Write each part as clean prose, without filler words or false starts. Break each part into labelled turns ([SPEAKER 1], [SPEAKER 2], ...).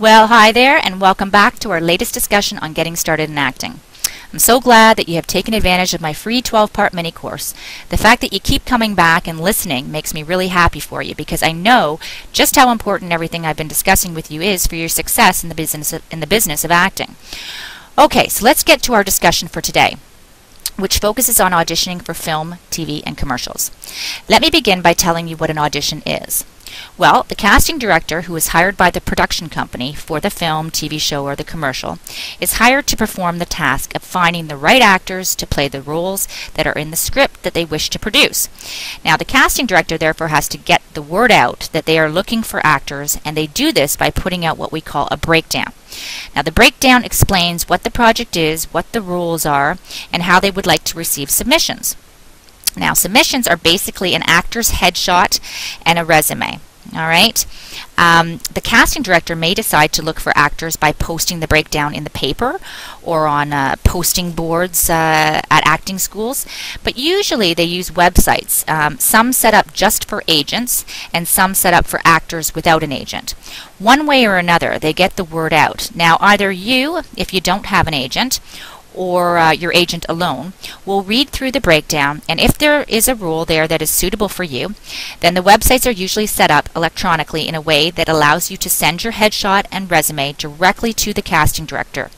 [SPEAKER 1] Well, hi there, and welcome back to our latest discussion on getting started in acting. I'm so glad that you have taken advantage of my free 12-part mini course. The fact that you keep coming back and listening makes me really happy for you, because I know just how important everything I've been discussing with you is for your success in the business of acting. Okay, so let's get to our discussion for today, which focuses on auditioning for film, TV, and commercials. Let me begin by telling you what an audition is. Well, the casting director, who is hired by the production company for the film, TV show, or the commercial, is hired to perform the task of finding the right actors to play the roles that are in the script that they wish to produce. Now, the casting director therefore has to get the word out that they are looking for actors, and they do this by putting out what we call a breakdown. Now, the breakdown explains what the project is, what the rules are, and how they would like to receive submissions. Now, submissions are basically an actor's headshot and a resume. All right. The casting director may decide to look for actors by posting the breakdown in the paper or on posting boards at acting schools, but usually they use websites. Some set up just for agents and some set up for actors without an agent. One way or another, they get the word out. Now, either you, if you don't have an agent, or your agent alone, will read through the breakdown, and if there is a role there that is suitable for you, then the websites are usually set up electronically in a way that allows you to send your headshot and resume directly to the casting director.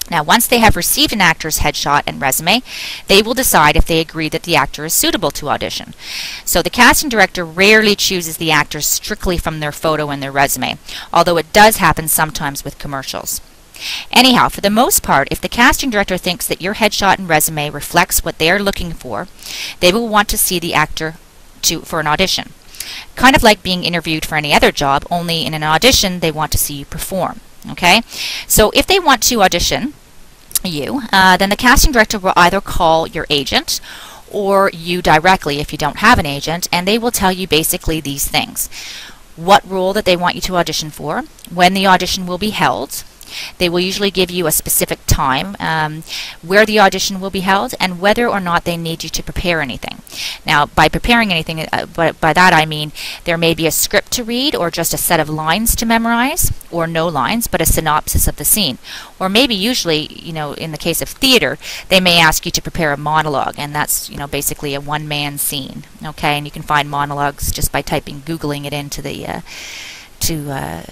[SPEAKER 1] Now, once they have received an actor's headshot and resume, they will decide if they agree that the actor is suitable to audition. So the casting director rarely chooses the actors strictly from their photo and their resume, although it does happen sometimes with commercials. Anyhow, for the most part, if the casting director thinks that your headshot and resume reflects what they are looking for, they will want to see the actor for an audition. Kind of like being interviewed for any other job, only in an audition they want to see you perform. Okay? So if they want to audition you, then the casting director will either call your agent or you directly if you don't have an agent, and they will tell you basically these things: what role that they want you to audition for, when the audition will be held. They will usually give you a specific time, where the audition will be held, and whether or not they need you to prepare anything. Now, by preparing anything, by that I mean there may be a script to read, or just a set of lines to memorize, or no lines, but a synopsis of the scene. Or maybe usually, in the case of theater, they may ask you to prepare a monologue, and that's, basically a one-man scene. Okay, and you can find monologues just by googling it into the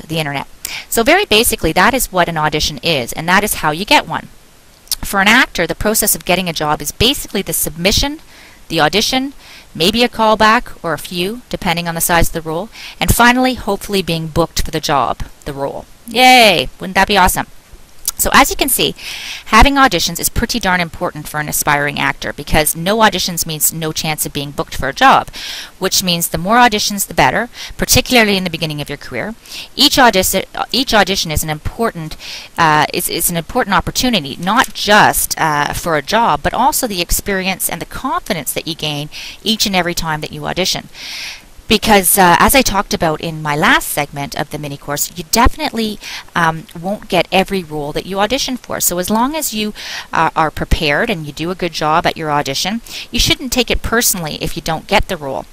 [SPEAKER 1] internet. So very basically, that is what an audition is, and that is how you get one. For an actor, the process of getting a job is basically the submission, the audition, maybe a callback or a few, depending on the size of the role, and finally, hopefully being booked for the job, the role. Yay! Wouldn't that be awesome? So as you can see, having auditions is pretty darn important for an aspiring actor, because no auditions means no chance of being booked for a job, which means the more auditions the better, particularly in the beginning of your career. Each audition is an important opportunity, not just for a job, but also the experience and the confidence that you gain each and every time that you audition. Because as I talked about in my last segment of the mini course, you definitely won't get every role that you audition for. So as long as you are prepared and you do a good job at your audition, you shouldn't take it personally if you don't get the role.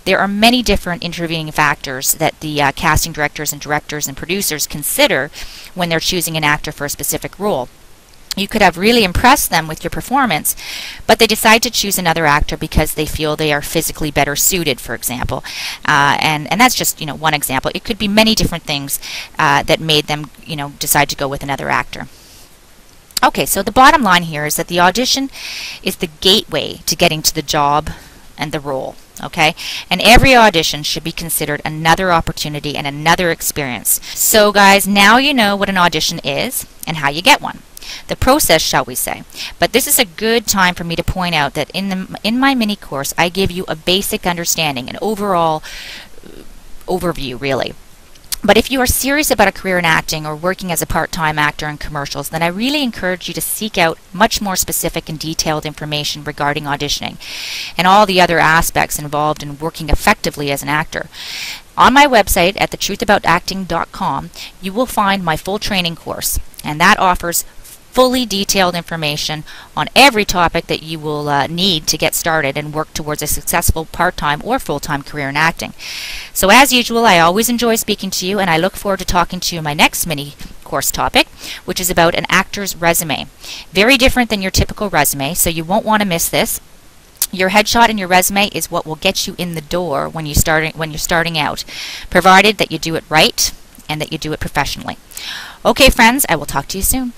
[SPEAKER 1] There are many different intervening factors that the casting directors and producers consider when they're choosing an actor for a specific role. You could have really impressed them with your performance, but they decide to choose another actor because they feel they are physically better suited, for example. And that's just one example. It could be many different things that made them decide to go with another actor. Okay, so the bottom line here is that the audition is the gateway to getting to the job and the role. Okay, and every audition should be considered another opportunity and another experience. So guys, now you know what an audition is and how you get one. The process, shall we say. But this is a good time for me to point out that in my mini course, I give you a basic understanding, an overall overview, really. But if you are serious about a career in acting or working as a part-time actor in commercials, then I really encourage you to seek out much more specific and detailed information regarding auditioning and all the other aspects involved in working effectively as an actor. On my website at thetruthaboutacting.com, you will find my full training course, and that offers fully detailed information on every topic that you will need to get started and work towards a successful part-time or full-time career in acting. So as usual, I always enjoy speaking to you, and I look forward to talking to you in my next mini course topic, which is about an actor's resume. Very different than your typical resume, so you won't want to miss this. Your headshot and your resume is what will get you in the door when you're starting out, provided that you do it right and that you do it professionally. Okay, friends, I will talk to you soon.